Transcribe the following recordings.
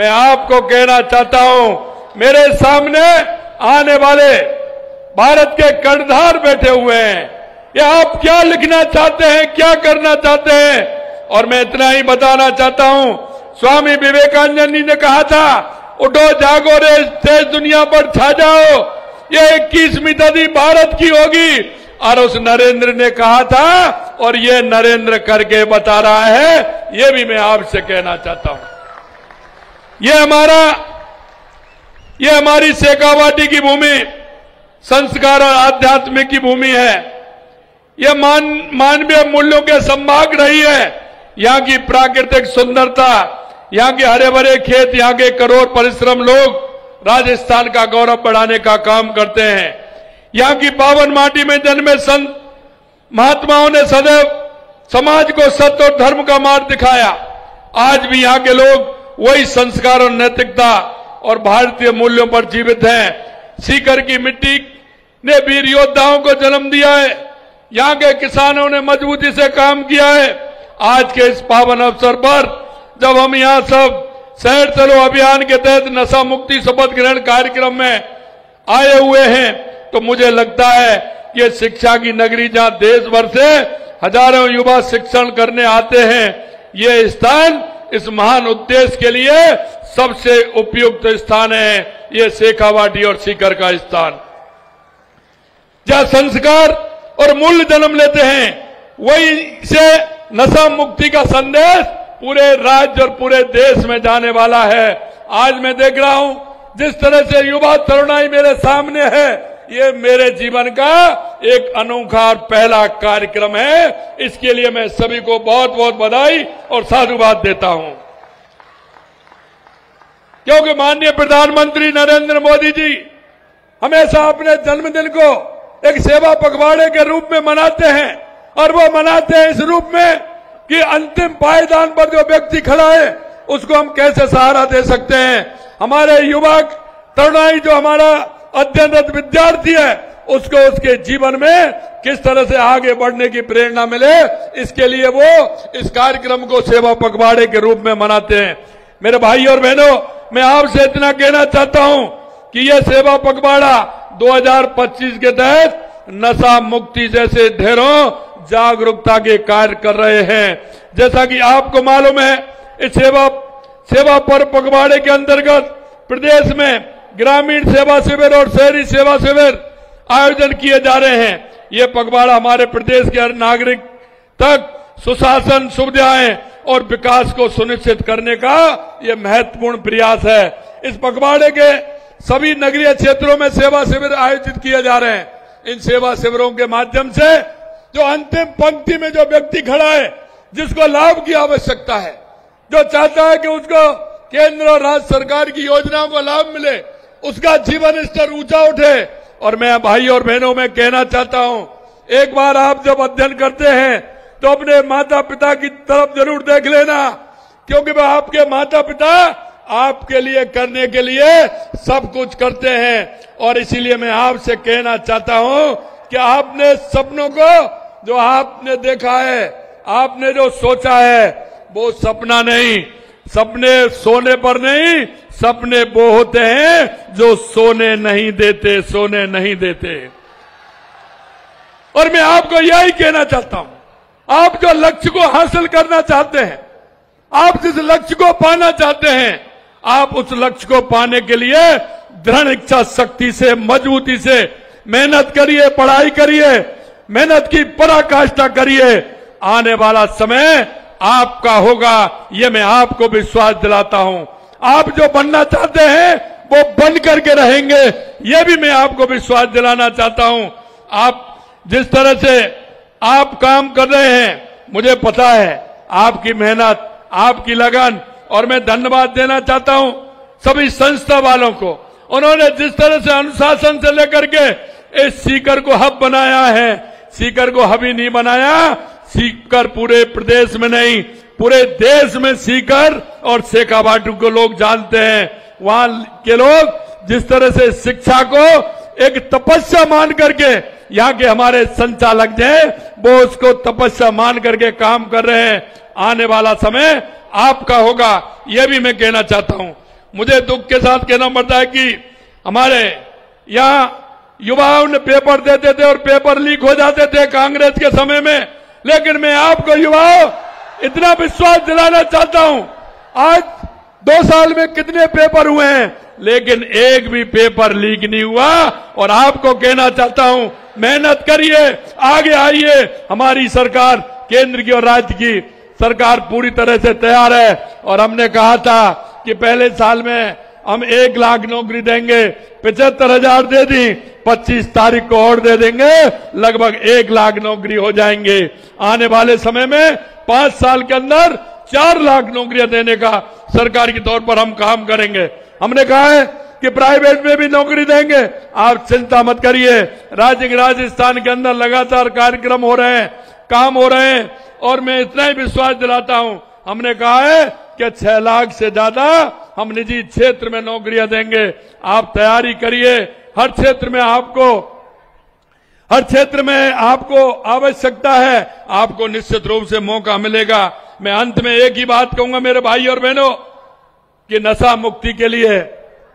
मैं आपको कहना चाहता हूं, मेरे सामने आने वाले भारत के कर्णधार बैठे हुए हैं, ये आप क्या लिखना चाहते हैं, क्या करना चाहते हैं। और मैं इतना ही बताना चाहता हूं, स्वामी विवेकानंद जी ने कहा था, उठो जागो रे देश दुनिया पर छा जाओ, ये 21वीं सदी भारत की होगी। और उस नरेंद्र ने कहा था, और ये नरेंद्र करके बता रहा है, ये भी मैं आपसे कहना चाहता हूं। ये हमारी शेखावाटी की भूमि संस्कार और आध्यात्म की भूमि है। यह मानवीय मूल्यों के संभाग रही है। यहाँ की प्राकृतिक सुंदरता, यहाँ के हरे भरे खेत, यहाँ के करोड़ परिश्रम लोग राजस्थान का गौरव बढ़ाने का काम करते हैं। यहाँ की पावन माटी में जन्मे संत महात्माओं ने सदैव समाज को सत्य और धर्म का मार्ग दिखाया। आज भी यहाँ के लोग वही संस्कार और नैतिकता और भारतीय मूल्यों पर जीवित हैं। सीकर की मिट्टी ने वीर योद्धाओं को जन्म दिया है। यहाँ के किसानों ने मजबूती से काम किया है। आज के इस पावन अवसर पर जब हम यहाँ सब शहर चलो अभियान के तहत नशा मुक्ति शपथ ग्रहण कार्यक्रम में आए हुए हैं, तो मुझे लगता है कि शिक्षा की नगरी जहाँ देश भर से हजारों युवा शिक्षण करने आते हैं, ये स्थान इस महान उद्देश्य के लिए सबसे उपयुक्त स्थान है। ये शेखावाटी और सीकर का स्थान, जहाँ संस्कार और मूल्य जन्म लेते हैं, वही से नशा मुक्ति का संदेश पूरे राज्य और पूरे देश में जाने वाला है। आज मैं देख रहा हूं जिस तरह से युवा तरुणाई मेरे सामने है, ये मेरे जीवन का एक अनोखा और पहला कार्यक्रम है। इसके लिए मैं सभी को बहुत बहुत बधाई और साधुवाद देता हूं, क्योंकि माननीय प्रधानमंत्री नरेंद्र मोदी जी हमेशा अपने जन्मदिन को एक सेवा पखवाड़े के रूप में मनाते हैं। और वो मनाते हैं इस रूप में कि अंतिम पायदान पर जो व्यक्ति खड़ा है उसको हम कैसे सहारा दे सकते हैं। हमारे युवक तरुणाई जो हमारा अध्ययनरत विद्यार्थी है, उसको उसके जीवन में किस तरह से आगे बढ़ने की प्रेरणा मिले, इसके लिए वो इस कार्यक्रम को सेवा पखवाड़े के रूप में मनाते हैं। मेरे भाई और बहनों, मैं आपसे इतना कहना चाहता हूं कि यह सेवा पखवाड़ा 2025 के तहत नशा मुक्ति जैसे ढेरों जागरूकता के कार्य कर रहे हैं। जैसा कि आपको मालूम है, इस सेवा पर्व पखवाड़े के अंतर्गत प्रदेश में ग्रामीण सेवा शिविर और शहरी सेवा शिविर आयोजन किए जा रहे हैं। ये पखवाड़ा हमारे प्रदेश के हर नागरिक तक सुशासन, सुविधाएं और विकास को सुनिश्चित करने का ये महत्वपूर्ण प्रयास है। इस पखवाड़े के सभी नगरीय क्षेत्रों में सेवा शिविर आयोजित किए जा रहे हैं। इन सेवा शिविरों के माध्यम से जो अंतिम पंक्ति में जो व्यक्ति खड़ा है, जिसको लाभ की आवश्यकता है, जो चाहता है कि उसको केंद्र और राज्य सरकार की योजनाओं का लाभ मिले, उसका जीवन स्तर ऊंचा उठे। और मैं भाई और बहनों में कहना चाहता हूं, एक बार आप जब अध्ययन करते हैं तो अपने माता पिता की तरफ जरूर देख लेना, क्योंकि वह आपके माता पिता आपके लिए करने के लिए सब कुछ करते हैं। और इसीलिए मैं आपसे कहना चाहता हूं कि आपने सपनों को जो आपने देखा है, आपने जो सोचा है, वो सपना नहीं, सपने सोने पर नहीं, सपने वो होते हैं जो सोने नहीं देते, सोने नहीं देते। और मैं आपको यही कहना चाहता हूं, आप जो लक्ष्य को हासिल करना चाहते हैं, आप जिस लक्ष्य को पाना चाहते हैं, आप उस लक्ष्य को पाने के लिए दृढ़ इच्छा शक्ति से, मजबूती से मेहनत करिए, पढ़ाई करिए, मेहनत की पराकाष्ठा करिए। आने वाला समय आपका होगा, ये मैं आपको विश्वास दिलाता हूं। आप जो बनना चाहते हैं वो बन करके रहेंगे, ये भी मैं आपको विश्वास दिलाना चाहता हूं। आप जिस तरह से आप काम कर रहे हैं, मुझे पता है आपकी मेहनत, आपकी लगन, और मैं धन्यवाद देना चाहता हूं सभी संस्था वालों को। उन्होंने जिस तरह से अनुशासन से लेकर के इस सीकर को हब बनाया है, सीकर को हब ही नहीं बनाया, सीकर पूरे प्रदेश में नहीं, पूरे देश में सीकर और शेखावाटी को लोग जानते हैं। वहां के लोग जिस तरह से शिक्षा को एक तपस्या मान करके, यहाँ के हमारे संचालक हैं, वो उसको तपस्या मान करके काम कर रहे हैं। आने वाला समय आपका होगा, यह भी मैं कहना चाहता हूं। मुझे दुख के साथ कहना पड़ता है कि हमारे यहां युवाओं ने पेपर देते थे और पेपर लीक हो जाते थे कांग्रेस के समय में। लेकिन मैं आपको युवाओं इतना विश्वास दिलाना चाहता हूं, आज 2 साल में कितने पेपर हुए हैं, लेकिन एक भी पेपर लीक नहीं हुआ। और आपको कहना चाहता हूं, मेहनत करिए, आगे आइए। हमारी सरकार, केंद्र की और राज्य की सरकार पूरी तरह से तैयार है। और हमने कहा था कि पहले साल में हम 1 लाख नौकरी देंगे, 75,000 दे दी, 25 तारीख को और दे देंगे, लगभग 1 लाख नौकरी हो जाएंगे। आने वाले समय में 5 साल के अंदर 4 लाख नौकरियां देने का सरकार के तौर पर हम काम करेंगे। हमने कहा है कि प्राइवेट में भी नौकरी देंगे, आप चिंता मत करिए। राजस्थान के अंदर लगातार कार्यक्रम हो रहे हैं, काम हो रहे हैं। और मैं इतना ही विश्वास दिलाता हूं, हमने कहा है कि 6 लाख से ज्यादा हम निजी क्षेत्र में नौकरियां देंगे। आप तैयारी करिए। हर क्षेत्र में आपको आवश्यकता है, आपको निश्चित रूप से मौका मिलेगा। मैं अंत में एक ही बात कहूंगा मेरे भाई और बहनों, कि नशा मुक्ति के लिए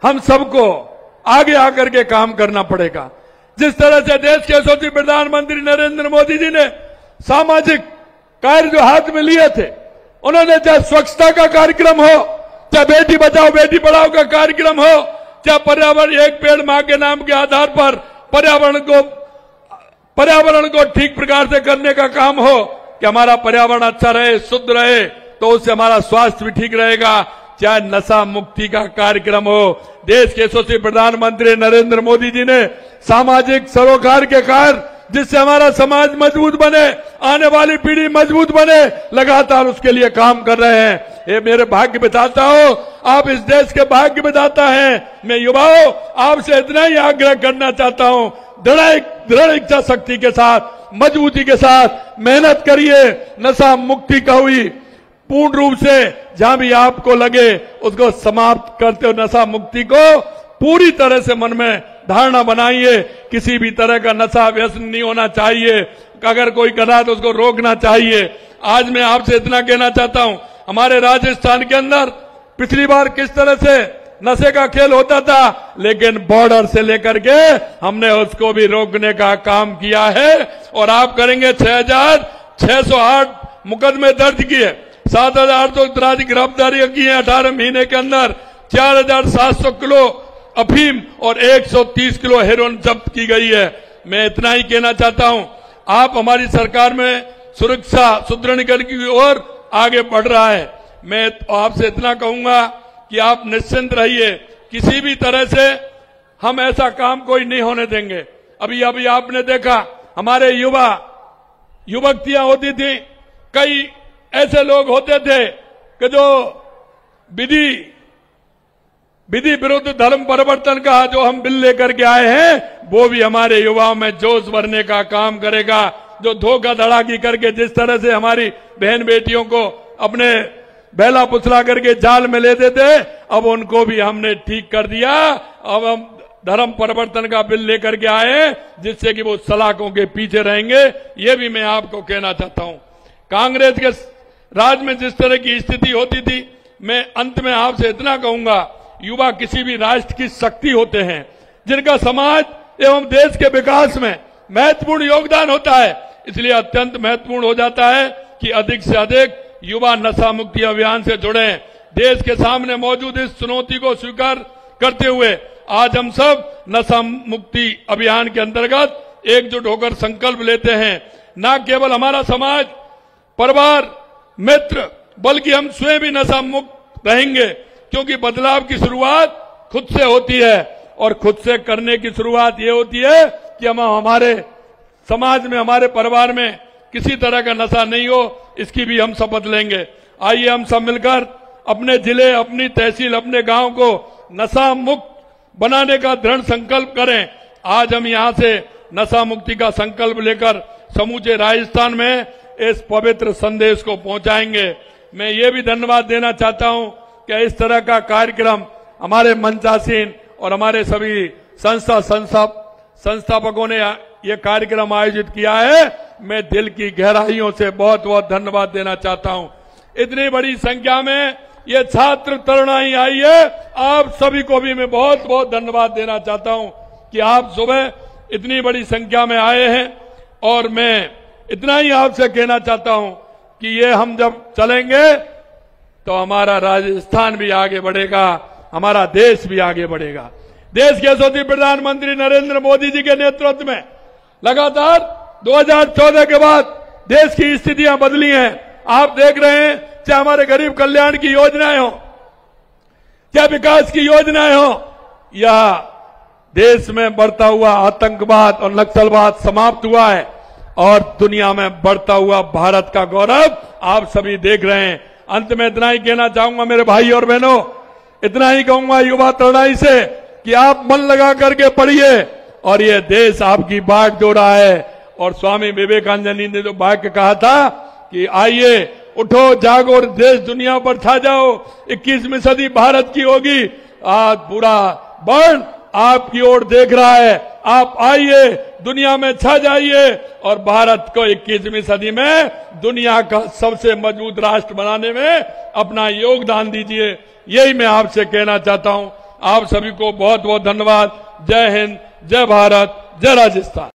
हम सबको आगे आकर के काम करना पड़ेगा। जिस तरह से देश के यशस्वी प्रधानमंत्री नरेंद्र मोदी जी ने सामाजिक कार्य जो हाथ में लिए थे, उन्होंने चाहे स्वच्छता का कार्यक्रम हो, चाहे बेटी बचाओ बेटी पढ़ाओ का कार्यक्रम हो, चाहे पर्यावरण एक पेड़ मां के नाम के आधार पर पर्यावरण को ठीक प्रकार से करने का काम हो कि हमारा पर्यावरण अच्छा रहे, शुद्ध रहे, तो उससे हमारा स्वास्थ्य भी ठीक रहेगा। चाहे नशा मुक्ति का कार्यक्रम हो, देश के यशस्वी प्रधानमंत्री नरेंद्र मोदी जी ने सामाजिक सरोकार के कार्य, जिससे हमारा समाज मजबूत बने, आने वाली पीढ़ी मजबूत बने, लगातार उसके लिए काम कर रहे हैं। ये मेरे भाग्य बताता हो, आप इस देश के भाग्य बताता हैं। मैं युवाओं आपसे इतना ही आग्रह करना चाहता हूं, दृढ़ इच्छा शक्ति के साथ, मजबूती के साथ मेहनत करिए। नशा मुक्ति का हुई पूर्ण रूप से जहां भी आपको लगे उसको समाप्त करते हो। नशा मुक्ति को पूरी तरह से मन में धारणा बनाइए। किसी भी तरह का नशा व्यसन नहीं होना चाहिए। अगर कोई कर रहा है तो उसको रोकना चाहिए। आज मैं आपसे इतना कहना चाहता हूं, हमारे राजस्थान के अंदर पिछली बार किस तरह से नशे का खेल होता था, लेकिन बॉर्डर से लेकर के हमने उसको भी रोकने का काम किया है। और आप करेंगे 6,608 मुकदमे दर्ज किए, 7,000 अपराधी गिरफ्तारियां की है 18 महीने के अंदर, 4,700 किलो अफीम और 130 किलो हेरोइन जब्त की गई है। मैं इतना ही कहना चाहता हूं, आप हमारी सरकार में सुरक्षा सुदृढ़ीकरण की ओर आगे बढ़ रहा है। मैं आपसे इतना कहूंगा कि आप निश्चिंत रहिए, किसी भी तरह से हम ऐसा काम कोई नहीं होने देंगे। अभी आपने देखा हमारे युवतियां होती थी, कई ऐसे लोग होते थे कि जो विधि विरुद्ध धर्म परिवर्तन का जो हम बिल लेकर के आए हैं, वो भी हमारे युवाओं में जोश भरने का काम करेगा। जो धोखा धड़ाकी करके जिस तरह से हमारी बहन बेटियों को अपने बेला पुछला करके जाल में लेते थे, अब उनको भी हमने ठीक कर दिया। अब हम धर्म परिवर्तन का बिल लेकर के आए, जिससे कि वो सलाखों के पीछे रहेंगे। ये भी मैं आपको कहना चाहता हूं। कांग्रेस के राज में जिस तरह की स्थिति होती थी, मैं अंत में आपसे इतना कहूंगा, युवा किसी भी राष्ट्र की शक्ति होते हैं, जिनका समाज एवं देश के विकास में महत्वपूर्ण योगदान होता है। इसलिए अत्यंत महत्वपूर्ण हो जाता है कि अधिक से अधिक युवा नशा मुक्ति अभियान से जुड़े। देश के सामने मौजूद इस चुनौती को स्वीकार करते हुए आज हम सब नशा मुक्ति अभियान के अंतर्गत एकजुट होकर संकल्प लेते हैं। न केवल हमारा समाज, परिवार, मित्र, बल्कि हम स्वयं भी नशा मुक्त रहेंगे, क्योंकि बदलाव की शुरुआत खुद से होती है। और खुद से करने की शुरुआत ये होती है कि हम हमारे समाज में, हमारे परिवार में किसी तरह का नशा नहीं हो, इसकी भी हम शपथ लेंगे। आइए हम सब मिलकर अपने जिले, अपनी तहसील, अपने गांव को नशा मुक्त बनाने का दृढ़ संकल्प करें। आज हम यहां से नशा मुक्ति का संकल्प लेकर समूचे राजस्थान में इस पवित्र संदेश को पहुंचाएंगे। मैं ये भी धन्यवाद देना चाहता हूं कि इस तरह का कार्यक्रम हमारे मंचासीन और हमारे सभी संस्थापकों ने ये कार्यक्रम आयोजित किया है। मैं दिल की गहराइयों से बहुत बहुत धन्यवाद देना चाहता हूं। इतनी बड़ी संख्या में ये छात्र तरुणाई आई है, आप सभी को भी मैं बहुत बहुत धन्यवाद देना चाहता हूं कि आप सुबह इतनी बड़ी संख्या में आए हैं। और मैं इतना ही आपसे कहना चाहता हूं कि ये हम जब चलेंगे तो हमारा राजस्थान भी आगे बढ़ेगा, हमारा देश भी आगे बढ़ेगा। देश के यशस्वी प्रधानमंत्री नरेंद्र मोदी जी के नेतृत्व में लगातार 2014 के बाद देश की स्थितियां बदली हैं। आप देख रहे हैं, चाहे हमारे गरीब कल्याण की योजनाएं हो, चाहे विकास की योजनाएं हो, या देश में बढ़ता हुआ आतंकवाद और नक्सलवाद समाप्त हुआ है और दुनिया में बढ़ता हुआ भारत का गौरव आप सभी देख रहे हैं। अंत में इतना ही कहना चाहूंगा मेरे भाई और बहनों, इतना ही कहूंगा युवा तरुणाई से कि आप मन लगा करके पढ़िए और ये देश आपकी बाट जो रहा है। और स्वामी विवेकानंद जी ने जो वाक्य कहा था कि आइए उठो जागो और देश दुनिया पर छा जाओ, 21वीं सदी भारत की होगी। आज पूरा वर्ण आपकी ओर देख रहा है, आप आइए दुनिया में छा जाइए और भारत को 21वीं सदी में दुनिया का सबसे मजबूत राष्ट्र बनाने में अपना योगदान दीजिए। यही मैं आपसे कहना चाहता हूं। आप सभी को बहुत बहुत धन्यवाद। जय हिंद, जय भारत, जय राजस्थान।